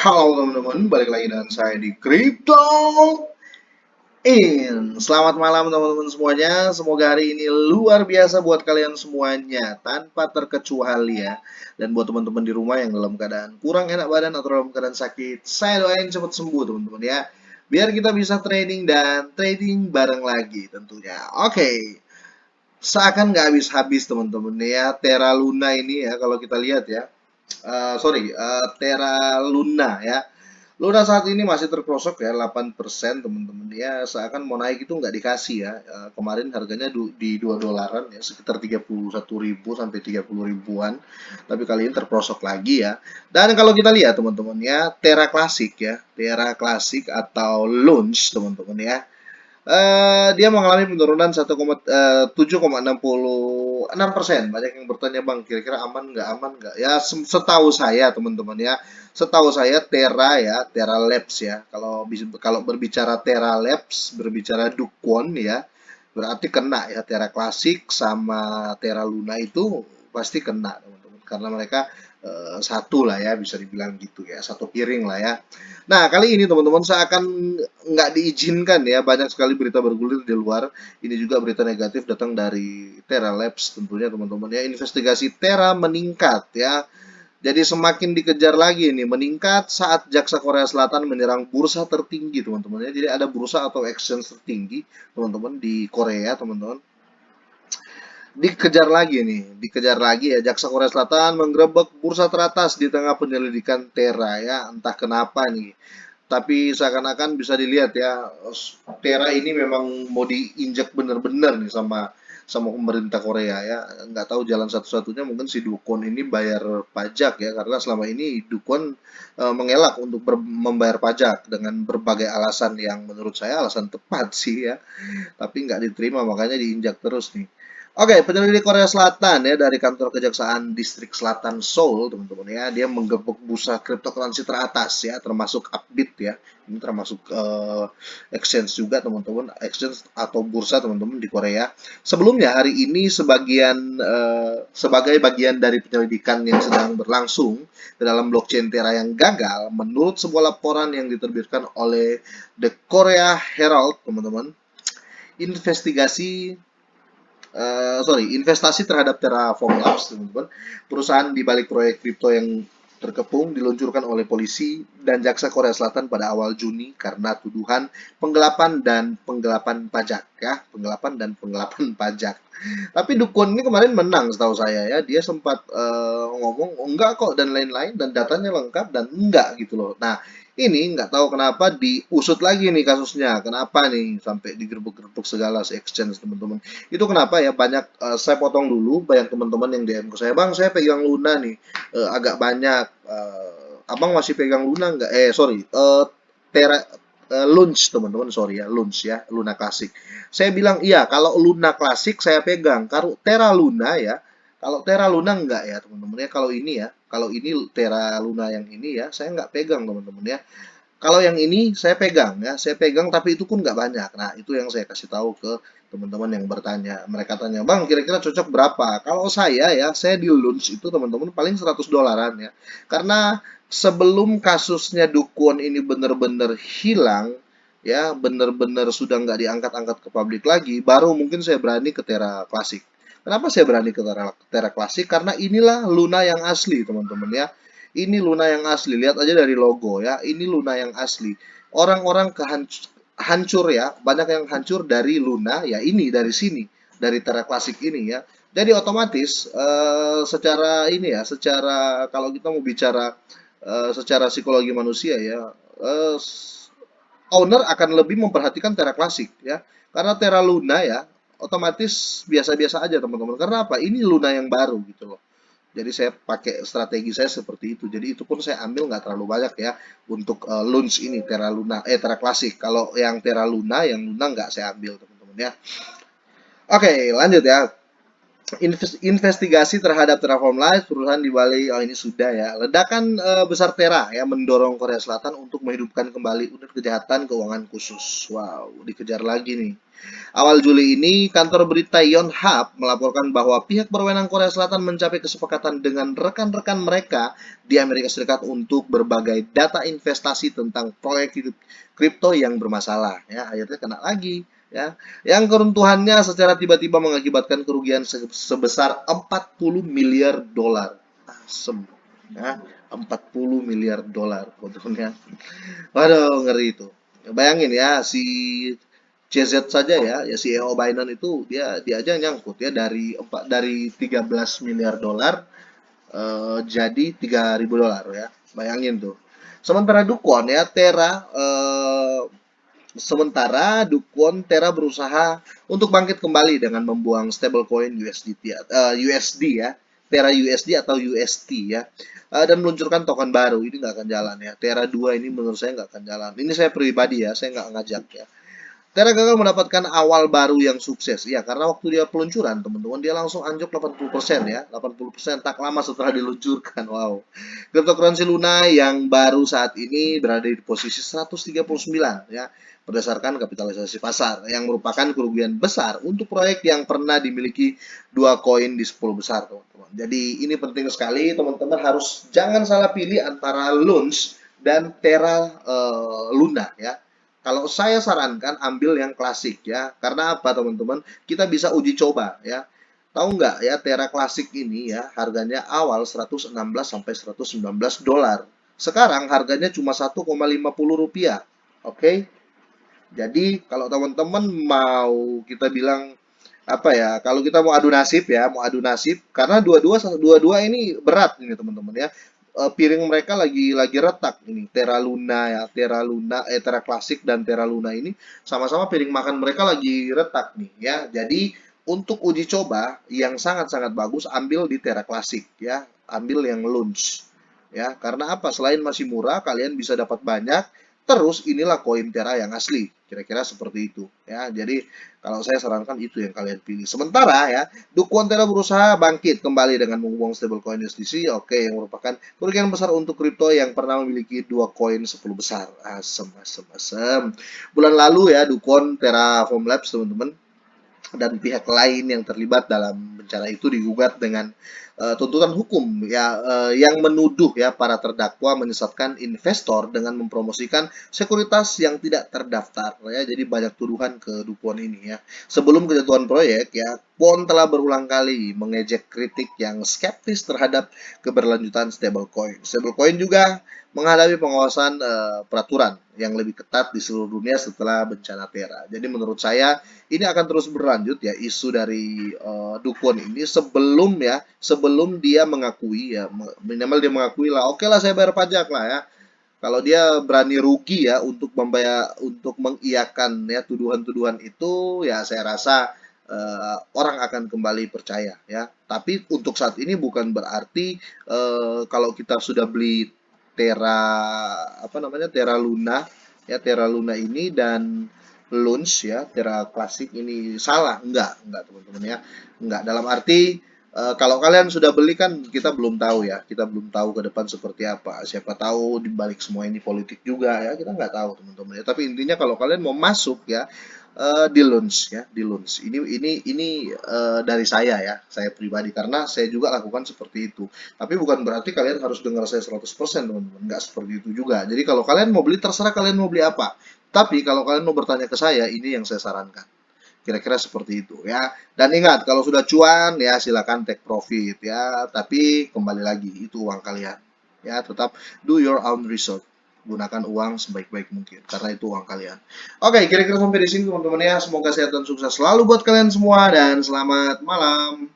Halo teman-teman, balik lagi dengan saya di Crypto Selamat malam teman-teman semuanya. Semoga hari ini luar biasa buat kalian semuanya, tanpa terkecuali ya. Dan buat teman-teman di rumah yang dalam keadaan kurang enak badan atau dalam keadaan sakit, saya doain cepat sembuh teman-teman ya. Biar kita bisa trading dan trading bareng lagi tentunya. Oke, seakan nggak habis-habis teman-teman ya. Terra Luna ini ya, kalau kita lihat ya. Terra Luna ya. Luna saat ini masih terprosok ya 8% teman-teman ya, seakan mau naik itu nggak dikasih ya. Kemarin harganya di 2 dolaran ya, sekitar 31.000 sampai 30 ribuan, tapi kali ini terprosok lagi ya. Dan kalau kita lihat teman-teman ya, Terra Classic ya, Terra Classic atau Launch teman-teman ya, dia mengalami penurunan 7,66%. Banyak yang bertanya, Bang, kira-kira aman nggak, aman nggak? Ya, setahu saya, teman-teman ya, setahu saya Terra ya, Terra Labs ya. Kalau berbicara Terra Labs, berbicara Dukwon ya, berarti kena ya. Terra Classic sama Terra Luna itu pasti kena, teman-teman. Karena mereka satu lah ya, bisa dibilang gitu ya, satu piring lah ya. Nah, kali ini teman-teman seakan nggak diizinkan ya, banyak sekali berita bergulir di luar. Ini juga berita negatif datang dari Terra Labs tentunya teman-teman ya. Investigasi Terra meningkat ya. Jadi semakin dikejar lagi nih, meningkat saat jaksa Korea Selatan menyerang bursa tertinggi teman-teman ya. Jadi ada bursa atau exchange tertinggi teman-teman di Korea teman-teman. Dikejar lagi nih, dikejar lagi ya. Jaksa Korea Selatan menggerebek bursa teratas di tengah penyelidikan Terra ya. Entah kenapa nih, tapi seakan-akan bisa dilihat ya, Terra ini memang mau diinjak bener-bener nih sama sama pemerintah Korea ya. Nggak tahu jalan satu-satunya mungkin si Dukon ini bayar pajak ya, karena selama ini Dukon mengelak untuk membayar pajak dengan berbagai alasan yang menurut saya alasan tepat sih ya, tapi nggak diterima makanya diinjak terus nih. Oke, penyelidik Korea Selatan ya dari kantor Kejaksaan Distrik Selatan Seoul, teman-teman ya, dia menggebek bursa cryptocurrency teratas ya, termasuk Upbit ya. Ini termasuk exchange juga teman-teman, exchange atau bursa teman-teman di Korea. Sebelumnya hari ini sebagai bagian dari penyelidikan yang sedang berlangsung dalam blockchain Terra yang gagal, menurut sebuah laporan yang diterbitkan oleh The Korea Herald, teman-teman, investigasi investasi terhadap Terraform Labs, teman-teman, perusahaan di balik proyek kripto yang terkepung diluncurkan oleh polisi dan jaksa Korea Selatan pada awal Juni karena tuduhan penggelapan pajak ya, penggelapan pajak. Tapi Dukun ini kemarin menang setahu saya ya, dia sempat ngomong "Oh, enggak kok" dan lain-lain, dan datanya lengkap dan enggak gitu loh. Nah, ini nggak tahu kenapa diusut lagi nih kasusnya, kenapa nih sampai digerebek-gerebek segala si exchange teman-teman. Itu kenapa ya, banyak saya potong dulu banyak teman-teman yang DM ke saya, "Bang, saya pegang Luna nih agak banyak. Abang masih pegang Luna nggak?" Sorry, Terra Launch teman-teman, sorry ya, Launch ya, Luna Classic. Saya bilang, "Iya, kalau Luna Classic saya pegang. Kalau Terra Luna ya, kalau Terra Luna enggak ya, teman-teman ya. Kalau ini Terra Luna yang ini ya, saya nggak pegang teman-teman ya. Kalau yang ini saya pegang ya, saya pegang tapi itu pun nggak banyak." Nah, itu yang saya kasih tahu ke teman-teman yang bertanya. Mereka tanya, "Bang, kira-kira cocok berapa?" Kalau saya di launch itu teman-teman paling 100 dolaran ya. Karena sebelum kasusnya Dukun ini benar-benar hilang, ya, benar-benar sudah nggak diangkat-angkat ke publik lagi, baru mungkin saya berani ke Terra Classic. Kenapa saya berani ke Terra Classic? Karena inilah Luna yang asli, teman-teman ya. Ini Luna yang asli. Lihat aja dari logo ya. Ini Luna yang asli. Orang-orang hancur ya. Banyak yang hancur dari Luna ya, ini dari sini, dari Terra Classic ini ya. Jadi otomatis secara ini ya, secara kalau kita mau bicara secara psikologi manusia ya, eh, owner akan lebih memperhatikan Terra Classic ya. Karena Terra Luna ya, otomatis biasa-biasa aja teman-teman. Karena apa? Ini Luna yang baru gitu loh. Jadi saya pakai strategi saya seperti itu. Jadi itu pun saya ambil nggak terlalu banyak ya untuk launch ini Terra Luna, Terra Classic. Kalau yang Terra Luna, yang Luna nggak saya ambil teman-teman ya. Oke, lanjut ya. Investigasi terhadap Terraform Labs, perusahaan di Bali, oh ini sudah ya. Ledakan besar Terra ya mendorong Korea Selatan untuk menghidupkan kembali unit kejahatan keuangan khusus. Wow, dikejar lagi nih. Awal Juli ini, kantor berita Yonhap melaporkan bahwa pihak berwenang Korea Selatan mencapai kesepakatan dengan rekan-rekan mereka di Amerika Serikat untuk berbagai data investasi tentang proyek kripto yang bermasalah. Ya, akhirnya kena lagi. Ya, yang keruntuhannya secara tiba-tiba mengakibatkan kerugian sebesar 40 miliar dolar. Asem. Ya, 40 miliar dolar fotonya. Waduh, ngeri itu. Bayangin ya, si CZ saja ya CEO Binance itu dia aja nyangkut ya dari 13 miliar dolar jadi 3.000 dolar ya. Bayangin tuh. Sementara Dukon ya Terra berusaha untuk bangkit kembali dengan membuang stablecoin USD ya, Terra USD atau UST ya, dan meluncurkan token baru. Ini nggak akan jalan ya. Terra 2 ini menurut saya nggak akan jalan. Ini saya pribadi ya, saya nggak ngajak ya. Terra gagal mendapatkan awal baru yang sukses. Ya, karena waktu dia peluncuran, teman-teman, dia langsung anjlok 80% ya. 80% tak lama setelah diluncurkan. Wow. Cryptocurrency Luna yang baru saat ini berada di posisi 139 ya, berdasarkan kapitalisasi pasar yang merupakan kerugian besar untuk proyek yang pernah dimiliki dua koin di 10 besar, teman-teman. Jadi ini penting sekali, teman-teman harus jangan salah pilih antara Lunch dan Terra Luna ya. Kalau saya sarankan ambil yang klasik ya. Karena apa teman-teman? Kita bisa uji coba ya. Tahu nggak ya Terra klasik ini ya harganya awal 116 sampai 119 dolar. Sekarang harganya cuma 1,50 rupiah. Oke? Jadi kalau teman-teman mau kita bilang apa ya, kalau kita mau adu nasib ya, mau adu nasib karena dua-dua ini berat ini teman-teman ya. Piring mereka lagi retak ini Terra Luna ya, Terra Classic dan Terra Luna ini sama-sama piring makan mereka lagi retak nih ya. Jadi untuk uji coba yang sangat-sangat bagus ambil di Terra Classic ya, ambil yang launch ya. Karena apa? Selain masih murah, kalian bisa dapat banyak. Terus inilah koin Terra yang asli, kira-kira seperti itu ya. Jadi kalau saya sarankan itu yang kalian pilih. Sementara ya, Dukwon Terra berusaha bangkit kembali dengan membuang stablecoin USDC, oke, yang merupakan kerugian besar untuk kripto yang pernah memiliki dua koin 10 besar. Asem, asem, asem. Bulan lalu ya, Dukwon Terraform Labs teman-teman dan pihak lain yang terlibat dalam bencana itu digugat dengan tuntutan hukum ya yang menuduh ya para terdakwa menyesatkan investor dengan mempromosikan sekuritas yang tidak terdaftar ya. Jadi banyak tuduhan ke Dupont ini ya. Sebelum kejatuhan proyek ya, Pon telah berulang kali mengejek kritik yang skeptis terhadap keberlanjutan stablecoin. Stablecoin juga menghadapi pengawasan peraturan yang lebih ketat di seluruh dunia setelah bencana Terra. Jadi menurut saya ini akan terus berlanjut ya isu dari Dukun ini sebelum dia mengakui ya, minimal dia mengakui lah, oke lah saya bayar pajak lah ya. Kalau dia berani rugi ya untuk mengiyakan ya tuduhan-tuduhan itu ya saya rasa orang akan kembali percaya ya. Tapi untuk saat ini bukan berarti kalau kita sudah beli Terra Terra Luna ya, Terra Luna ini dan Launch ya, Terra Classic ini salah. Enggak teman-teman ya. Enggak, dalam arti kalau kalian sudah beli kan kita belum tahu ya, kita belum tahu ke depan seperti apa. Siapa tahu di balik semua ini politik juga ya, kita nggak tahu teman-teman ya. Tapi intinya kalau kalian mau masuk ya di launch ya, di launch. Ini dari saya pribadi karena saya juga lakukan seperti itu. Tapi bukan berarti kalian harus dengar saya 100% teman-teman. Nggak seperti itu juga. Jadi kalau kalian mau beli terserah kalian mau beli apa. Tapi kalau kalian mau bertanya ke saya, ini yang saya sarankan. Kira-kira seperti itu ya. Dan ingat, kalau sudah cuan ya silakan take profit ya. Tapi kembali lagi itu uang kalian. Ya, tetap do your own research. Gunakan uang sebaik-baik mungkin karena itu uang kalian. Oke, kira-kira sampai di sini teman-teman ya. Semoga sehat dan sukses selalu buat kalian semua dan selamat malam.